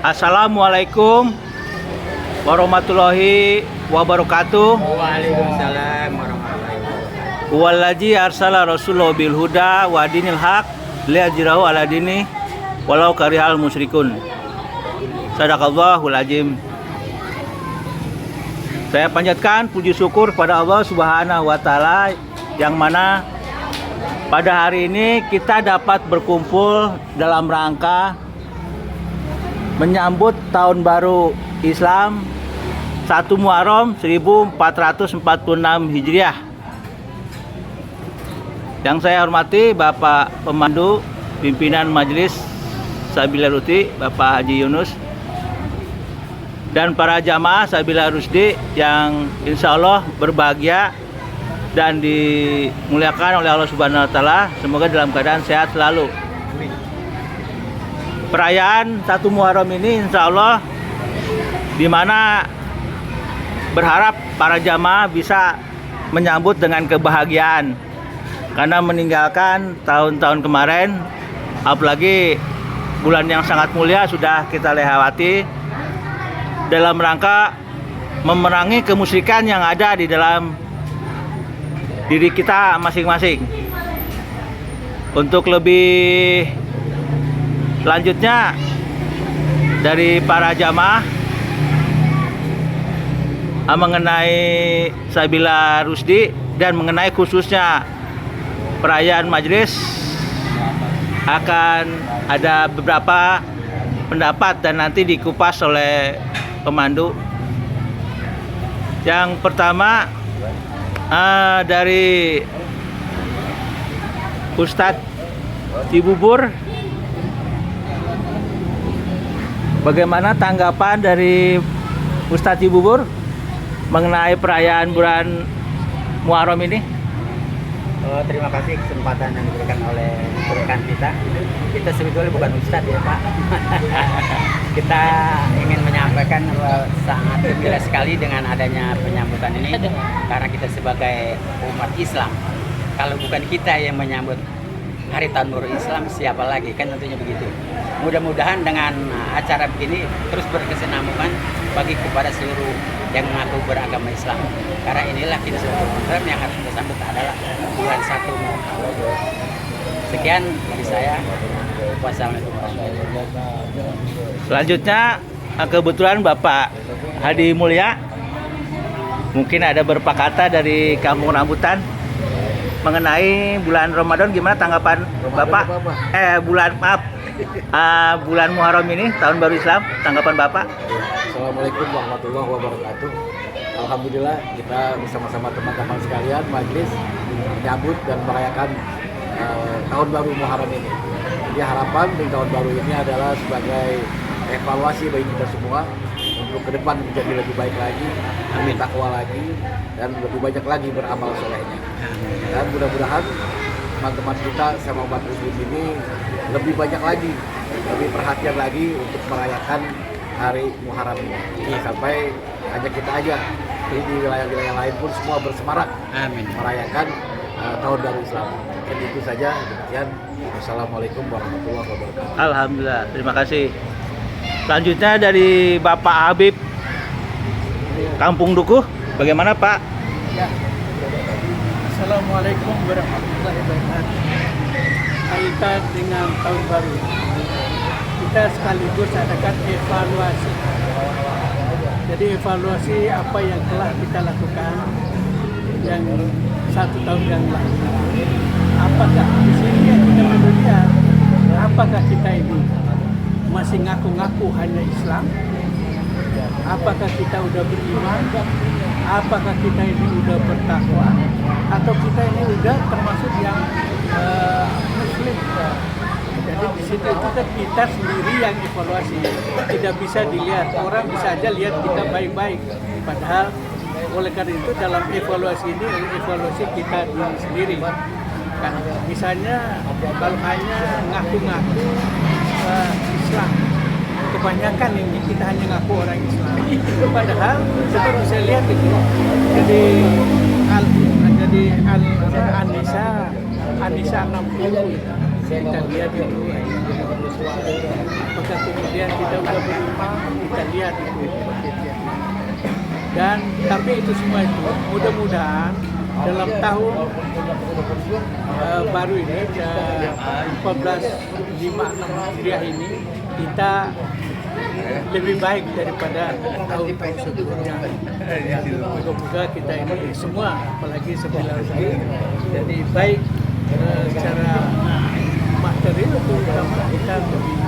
Assalamualaikum warahmatullahi wabarakatuh. Waalaikumsalam warahmatullahi wabarakatuh. Wallazi arsala rasulahu bil huda wa dinil haq liyajrahu ala dini walau karihal musyrikun. Sadaqallahul azim. Saya panjatkan puji syukur pada Allah Subhanahu wa taala yang mana pada hari ini kita dapat berkumpul dalam rangka menyambut tahun baru Islam 1 Muharram 1446 Hijriah. Yang saya hormati Bapak Pemandu Pimpinan Majelis Sabila Ruti, Bapak Haji Yunus, dan para jamaah Sabila Rusdi yang insya Allah berbahagia dan dimuliakan oleh Allah Subhanahu wa taala. Semoga dalam keadaan sehat selalu. Perayaan 1 Muharram ini insya Allah di mana berharap para jamaah bisa menyambut dengan kebahagiaan karena meninggalkan tahun-tahun kemarin, apalagi bulan yang sangat mulia sudah kita lewati dalam rangka memerangi kemusyrikan yang ada di dalam diri kita masing-masing. Untuk lebih lanjutnya dari para jamaah mengenai Sabila Rusdi dan mengenai khususnya perayaan majelis, akan ada beberapa pendapat dan nanti dikupas oleh pemandu. Yang pertama dari Ustadz Cibubur, bagaimana tanggapan dari Ustadz Cibubur mengenai perayaan bulan Muharram ini? Terima kasih kesempatan yang diberikan oleh rekan kita. Kita sebetulnya bukan ustadz ya Pak. Kita ingin menyampaikan sangat gembira sekali dengan adanya penyambutan ini karena kita sebagai umat Islam. Kalau bukan kita yang menyambut Hari Tahun Baru Islam, siapa lagi? Kan tentunya begitu. Mudah-mudahan dengan acara begini terus berkesinambungan bagi kepada seluruh yang mengaku beragama Islam. Karena inilah kita sebagai Muslim yang harus kita sambut adalah bulan 1 Muharram. Sekian dari saya. Wassalamualaikum warahmatullahi wabarakatuh. Selanjutnya kebetulan Bapak Hadi Mulya, mungkin ada beberapa kata dari Kampung Rambutan mengenai bulan Ramadan. Gimana tanggapan Bapak? Bulan Muharram ini, tahun baru Islam, tanggapan Bapak? Assalamualaikum warahmatullahi wabarakatuh. Alhamdulillah kita bersama-sama teman-teman sekalian majelis menyambut dan merayakan tahun baru Muharram ini. Jadi harapan di tahun baru ini adalah sebagai evaluasi bagi kita semua untuk ke depan menjadi lebih baik lagi, lebih takwa lagi, dan lebih banyak lagi beramal solehnya. Dan mudah-mudahan teman-teman kita sama umat muslim ini lebih banyak lagi, lebih perhatian lagi untuk merayakan hari Muharram ini. Sampai hanya kita aja, di wilayah-wilayah lain pun semua bersemarak merayakan tahun baru Islam. Dan itu saja, demikian. Assalamualaikum warahmatullahi wabarakatuh. Alhamdulillah, terima kasih. Selanjutnya dari Bapak Habib Kampung Dukuh, bagaimana Pak? Ya. Assalamualaikum warahmatullahi wabarakatuh. Kaitan dengan tahun baru, kita sekaligus adakan evaluasi. Jadi evaluasi apa yang telah kita lakukan yang 1 tahun yang lalu. Apakah di sini yang kita melihat, apakah kita ini masih ngaku-ngaku hanya Islam? Apakah kita udah beriman? Apakah kita ini udah bertakwa? Atau kita ini udah termasuk yang Muslim? Jadi di situ itu kan kita sendiri yang evaluasi. Tidak bisa dilihat, orang bisa aja lihat kita baik-baik. Padahal oleh karena itu dalam evaluasi ini, evaluasi kita diri sendiri. Kan, misalnya kalau hanya ngaku-ngaku Islam, kebanyakan ini kita hanya ngaku orang Islam. Padahal kita bisa lihat itu. Jadi An-Nisa 60 kita lihat itu apakah kemudian kemudian kita udah berumah, kita lihat itu paketnya. Dan tapi itu semua itu mudah-mudahan dalam tahun baru ini 1456 Hijriah ini kita lebih baik daripada tahun-tahun sebelumnya. Moga-moga kita ini semua, apalagi 9 tahun, jadi baik secara material terutama kita lebih.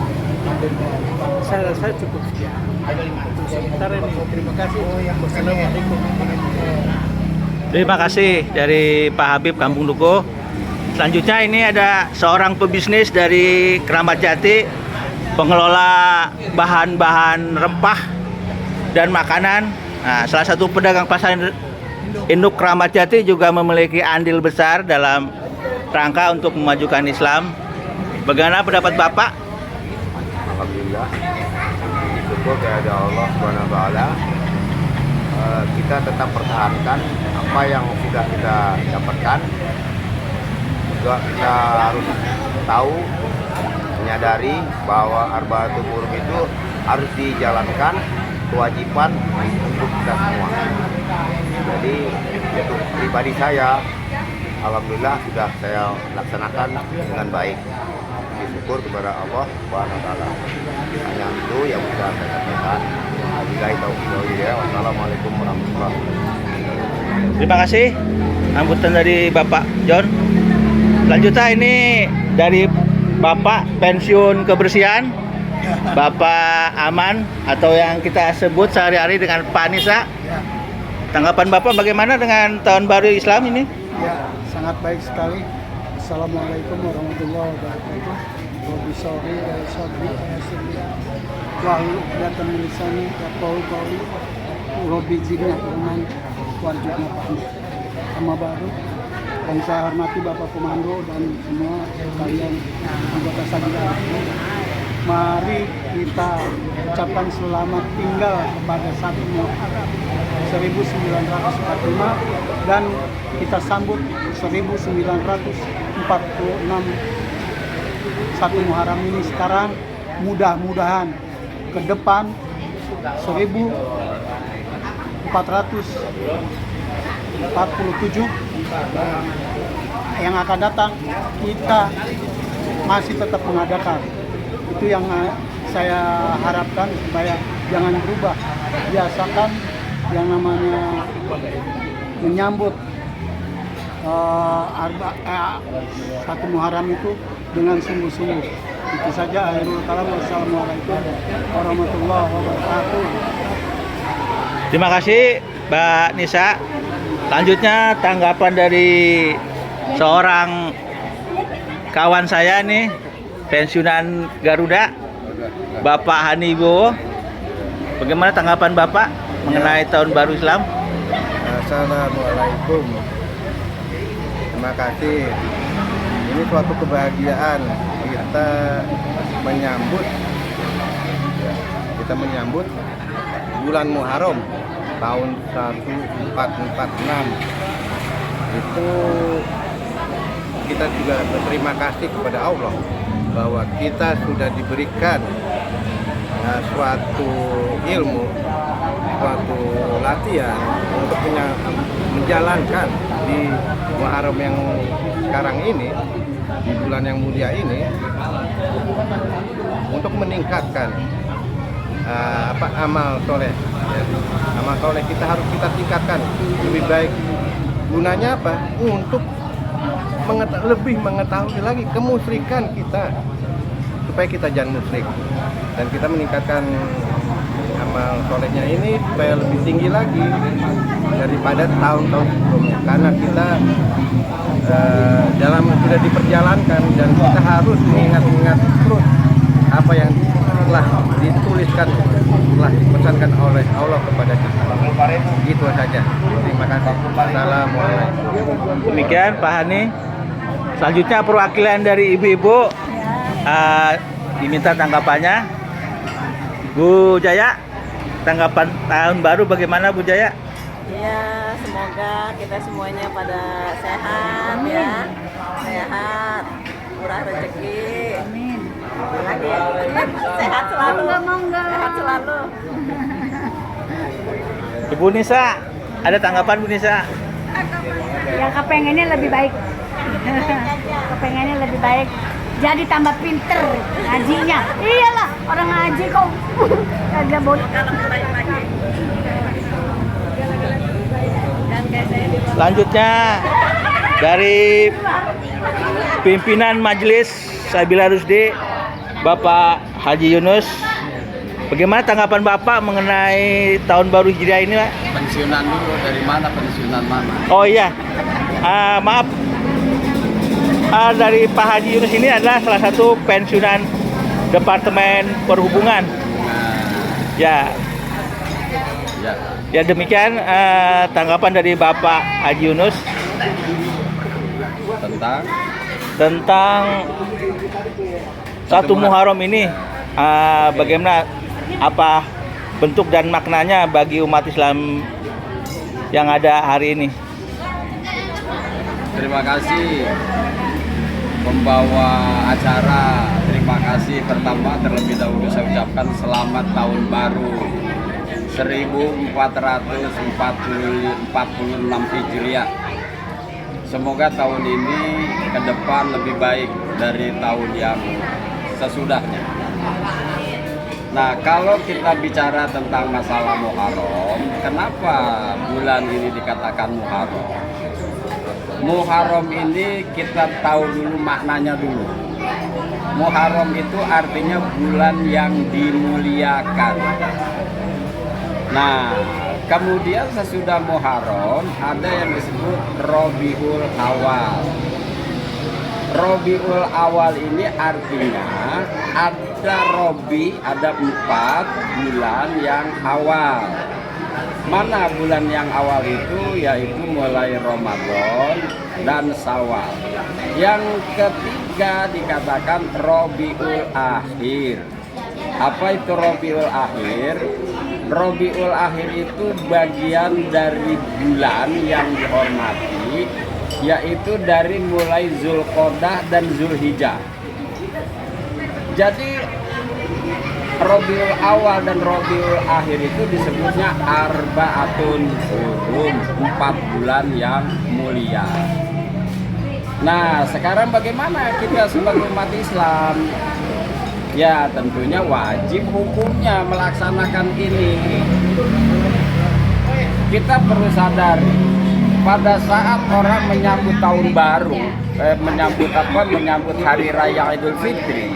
Saya rasa cukup sekian. Untuk sementara ini terima kasih. Wassalamualaikum. Terima kasih dari Pak Habib Kampung Dukuh. Selanjutnya ini ada seorang pebisnis dari Keramat Jati, pengelola bahan-bahan rempah dan makanan. Nah, salah satu pedagang pasar induk Keramat Jati juga memiliki andil besar dalam rangka untuk memajukan Islam. Bagaimana pendapat Bapak? Alhamdulillah, syukur kepada Allah Subhanahu wa Ta'ala. Kita tetap pertahankan apa yang sudah kita dapatkan. Juga kita harus tahu, menyadari bahwa Arba'atul Hurum itu harus dijalankan, kewajiban untuk kita semua. Jadi untuk pribadi saya, alhamdulillah sudah saya laksanakan dengan baik. Syukur kepada Allah Subhanahu wa Ta'ala. Hanya itu yang bisa saya sampaikan. Wabillahi taufiq wal hidayah. Wassalamualaikum warahmatullahi wabarakatuh. Terima kasih sambutan dari Bapak John. Selanjutnya ini dari Bapak pensiun kebersihan, Bapak Aman atau yang kita sebut sehari-hari dengan Pak Nisa. Tanggapan Bapak bagaimana dengan tahun baru Islam ini? Ya, sangat baik sekali. Assalamualaikum warahmatullahi wabarakatuh. Wabisawri wa sabri ayasri wa uqdatan min lisani yaqulu qawli rabbi zidni ilman warzuqna fahma. Amma ba'du. Yang saya hormati Bapak Komando dan semua kalian anggota Sajidah. Mari kita ucapkan selamat tinggal kepada 1 Muharram 1945 dan kita sambut 1946 1 Muharram ini sekarang. Mudah-mudahan ke depan 1447 yang akan datang kita masih tetap mengadakan. Itu yang saya harapkan supaya jangan berubah. Biasakan yang namanya menyambut 1 Muharram itu dengan sungguh-sungguh. Itu saja. Akhirul kalam. Wassalamualaikum warahmatullahi wabarakatuh. Terima kasih Mbak Nisa. Selanjutnya tanggapan dari seorang kawan saya nih, pensiunan Garuda, Bapak Hanibo. Bagaimana tanggapan Bapak mengenai tahun baru Islam? Assalamualaikum. Terima kasih. Ini suatu kebahagiaan kita menyambut bulan Muharram tahun 1446. Itu kita juga berterima kasih kepada Allah bahwa kita sudah diberikan suatu ilmu, suatu latihan untuk menjalankan di Muharram yang sekarang ini, di bulan yang mulia ini, untuk meningkatkan amal soleh. Ya. Amal soleh kita harus kita tingkatkan lebih baik. Gunanya apa? Untuk lebih mengetahui lagi kemusyrikan kita, supaya kita jangan musyrik dan kita meningkatkan amal solehnya ini supaya lebih tinggi lagi daripada tahun-tahun sebelumnya, karena kita sudah diperjalankan dan kita harus mengingat terus apa yang telah dituliskan, telah dipesankan oleh Allah kepada kita. Gitu saja. Terima kasih. Assalamualaikum. Demikian Pak Hani. Selanjutnya perwakilan dari ibu-ibu diminta tanggapannya. Bu Jaya, tanggapan tahun baru bagaimana Bu Jaya? Ya, semoga kita semuanya pada sehat ya, sehat, murah rezeki. Amin. Sehat selalu. selalu. Ibu Nisa, ada tanggapan Bu Nisa? Yang kepengennya lebih baik. Kepengennya lebih baik. Jadi tambah pinter ngajinya. Iyalah, orang ngaji kok kagak bodoh. Selanjutnya dari pimpinan Majelis Sabila Rusdi, Bapak Haji Yunus. Bagaimana tanggapan Bapak mengenai tahun baru Hijriah ini, Pak? Pensiunan dulu, dari mana pensiunan mana? Oh iya, maaf. Dari Pak Haji Yunus ini adalah salah satu pensiunan Departemen Perhubungan. Ya, ya demikian tanggapan dari Bapak Haji Yunus tentang satu Muharram ini. Bagaimana, apa bentuk dan maknanya bagi umat Islam yang ada hari ini? Terima kasih pembawa acara. Terima kasih pertama terlebih dahulu saya ucapkan selamat tahun baru 1446 Hijriah. Semoga tahun ini ke depan lebih baik dari tahun yang sesudahnya. Nah, kalau kita bicara tentang masalah Muharram, kenapa bulan ini dikatakan Muharram? Muharram ini kita tahu dulu maknanya dulu. Muharram itu artinya bulan yang dimuliakan. Nah, kemudian sesudah Muharram ada yang disebut Rabiul Awal. Rabiul Awal ini artinya ada Rabi, ada 4 bulan yang awal. Mana bulan yang awal itu? Yaitu mulai Ramadan dan Syawal. Yang ketiga dikatakan Rabiul Akhir. Apa itu Rabiul Akhir? Rabiul Akhir itu bagian dari bulan yang dihormati, yaitu dari mulai Zulqa'dah dan Zulhijjah. Jadi Rabiul Awal dan Rabiul Akhir itu disebutnya Arba'atun Hurum, 4 bulan yang mulia. Nah, sekarang bagaimana kita sebagai umat Islam? Ya, tentunya wajib hukumnya melaksanakan ini. Kita perlu sadari, pada saat orang menyambut tahun baru, menyambut hari raya Idul Fitri,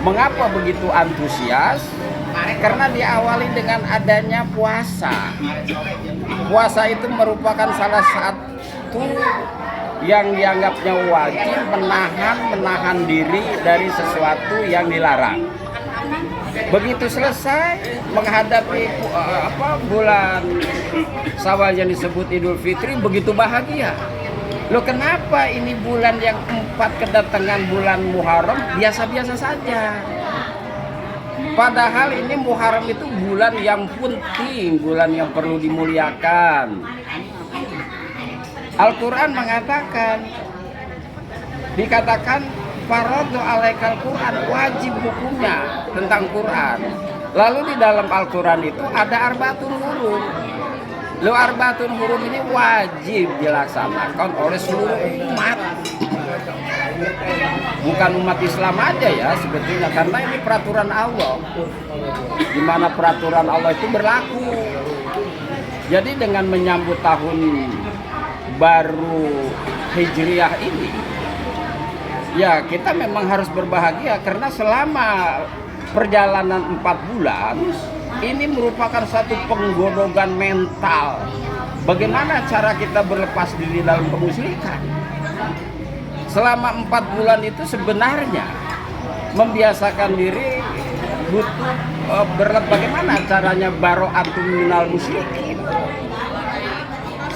mengapa begitu antusias? Karena diawali dengan adanya puasa. Puasa itu merupakan salah satu yang dianggapnya wajib menahan diri dari sesuatu yang dilarang. Begitu selesai menghadapi bulan Syawal yang disebut Idul Fitri, begitu bahagia. Loh, kenapa ini bulan yang 4 kedatangan bulan Muharram biasa-biasa saja? Padahal ini Muharram itu bulan yang penting, bulan yang perlu dimuliakan. Al-Quran mengatakan, dikatakan Faradhu alaikal Quran, wajib hukumnya tentang Quran. Lalu di dalam Al-Quran itu ada Arba'atun Hurum. Lo Arba'atun Hurum ini wajib dilaksanakan oleh seluruh umat, bukan umat Islam aja ya sebetulnya, karena ini peraturan Allah, di mana peraturan Allah itu berlaku. Jadi dengan menyambut tahun baru Hijriah ini, ya kita memang harus berbahagia karena selama perjalanan 4 bulan ini merupakan satu penggodogan mental. Bagaimana cara kita berlepas diri dalam kemusyrikan? Selama 4 bulan itu sebenarnya membiasakan diri butuh bagaimana caranya baro'atun minal musyrikin.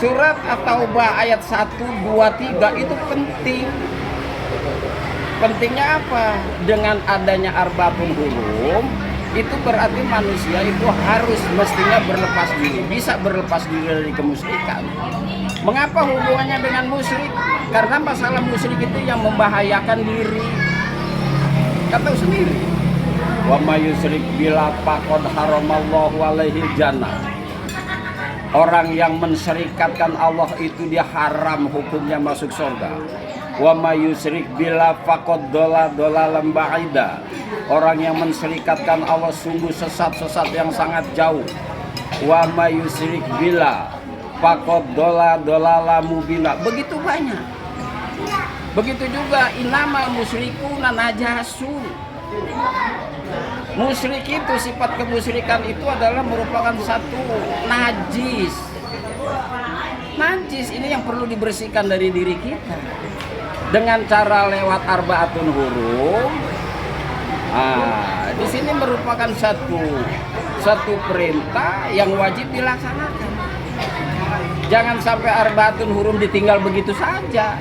Surat At-Taubah ayat 1, 2, 3 itu penting. Pentingnya apa? Dengan adanya Arba'atun Hurum, itu berarti manusia itu harus mestinya berlepas diri, bisa berlepas diri dari kemusyrikan. Mengapa hubungannya dengan musyrik? Karena masalah musyrik itu yang membahayakan diri. Kan tahu sendiri. Wa may yusyrik billah faqad haramallahu alaihi jannah. Orang yang mensyirikatkan Allah itu dia haram hukumnya masuk surga. Wa may yusyrik billah faqad dhalalan ba'ida. Orang yang mensyirikatkan Allah sungguh sesat yang sangat jauh. Wa may yusyrik billah faqad dhalalan mubina. Begitu banyak. Begitu juga innamal musyrikuna najasun. Musyrik itu, sifat kemusyrikan itu adalah merupakan satu najis. Najis ini yang perlu dibersihkan dari diri kita dengan cara lewat arbaatun hurum. Di sini merupakan satu perintah yang wajib dilaksanakan. Jangan sampai arbaatun hurum ditinggal begitu saja.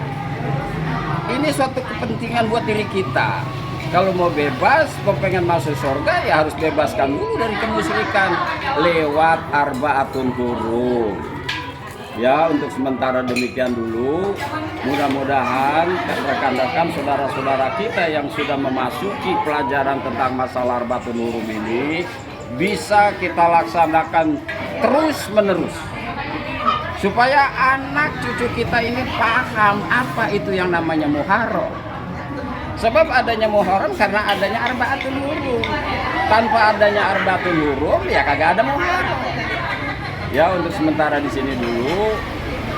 Ini suatu kepentingan buat diri kita. Kalau mau bebas, mau pengen masuk surga, ya harus bebaskan dulu dari kemusyrikan lewat arbaatun hurum. Ya, untuk sementara demikian dulu. Mudah-mudahan rekan-rekan saudara-saudara kita yang sudah memasuki pelajaran tentang masalah arbaatun hurum ini bisa kita laksanakan terus-menerus. Supaya anak cucu kita ini paham apa itu yang namanya Muharram. Sebab adanya Muharram karena adanya arba'atul hurum. Tanpa adanya arba'atul hurum ya kagak ada Muharram. Ya, untuk sementara di sini dulu.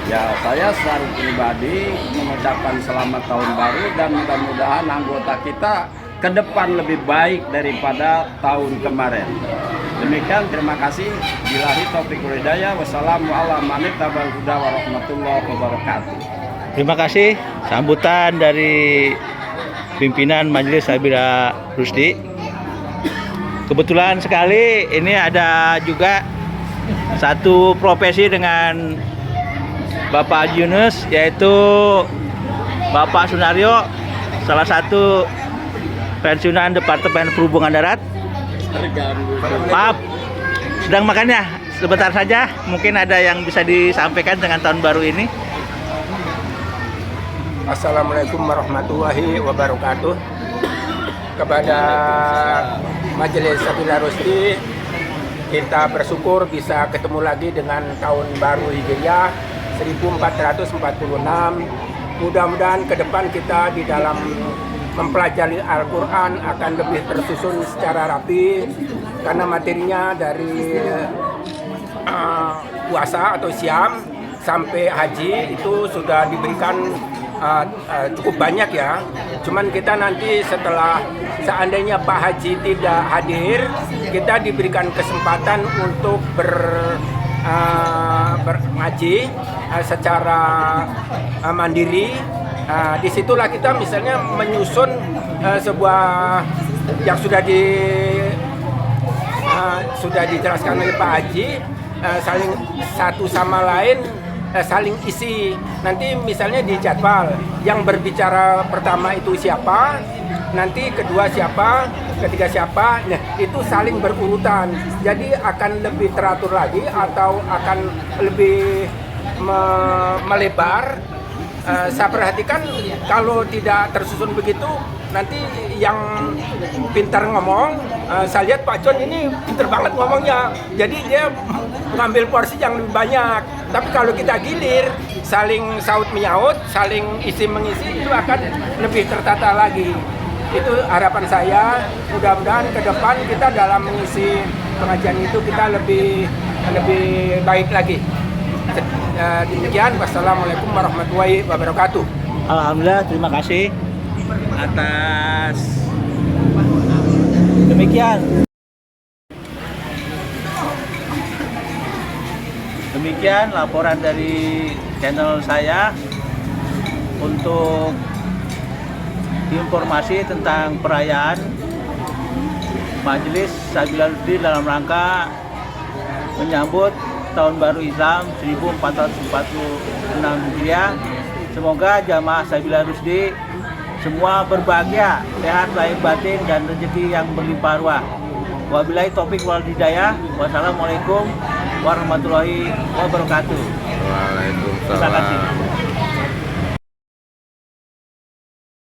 Ya, saya secara pribadi mengucapkan selamat tahun baru dan mudah-mudahan anggota kita ke depan lebih baik daripada tahun kemarin. Demikian, terima kasih. Billahi taufiq wal hidayah. Wassalamualaikum warahmatullahi wabarakatuh. Terima kasih sambutan dari pimpinan Majelis Sabila Rusdi. Kebetulan sekali ini ada juga satu profesi dengan Bapak Haji Yunus, yaitu Bapak Sunario, salah satu pensiunan Departemen Perhubungan Darat. Maaf, sedang makan ya? Sebentar saja, mungkin ada yang bisa disampaikan dengan tahun baru ini. Assalamualaikum warahmatullahi wabarakatuh. Kepada Majelis Sabila Rusdi, kita bersyukur bisa ketemu lagi dengan tahun baru Hijriah 1446. Mudah-mudahan ke depan kita di dalam mempelajari Al-Quran akan lebih tersusun secara rapi, karena materinya dari puasa atau siam sampai haji itu sudah diberikan cukup banyak ya. Cuman kita nanti setelah seandainya Pak Haji tidak hadir, kita diberikan kesempatan untuk mengaji secara mandiri. Disitulah kita misalnya menyusun sebuah yang sudah dijelaskan oleh Pak Haji, saling satu sama lain saling isi. Nanti misalnya di jadwal yang berbicara pertama itu siapa, nanti kedua siapa, ketiga siapa, nah itu saling berurutan. Jadi akan lebih teratur lagi atau akan lebih melebar. Saya perhatikan kalau tidak tersusun begitu, nanti yang pintar ngomong, saya lihat Pak John ini pintar banget ngomongnya, jadi dia mengambil porsi yang lebih banyak. Tapi kalau kita gilir, saling saut menyaut, saling isi mengisi, itu akan lebih tertata lagi. Itu harapan saya. Mudah-mudahan ke depan kita dalam mengisi pengajian itu kita lebih baik lagi. Demikian, wassalamualaikum warahmatullahi wabarakatuh. Alhamdulillah, terima kasih atas demikian. Demikian laporan dari channel saya untuk informasi tentang perayaan Majelis Sabila Rusdi dalam rangka menyambut Tahun Baru Islam 1446 Hijriah. Semoga jamaah Sabila Rusdi semua berbahagia, sehat lahir batin dan rezeki yang berlimpah ruah. Wabillahi taufik wal hidayah. Wassalamualaikum warahmatullahi wabarakatuh. Waalaikumsalam. Terima kasih.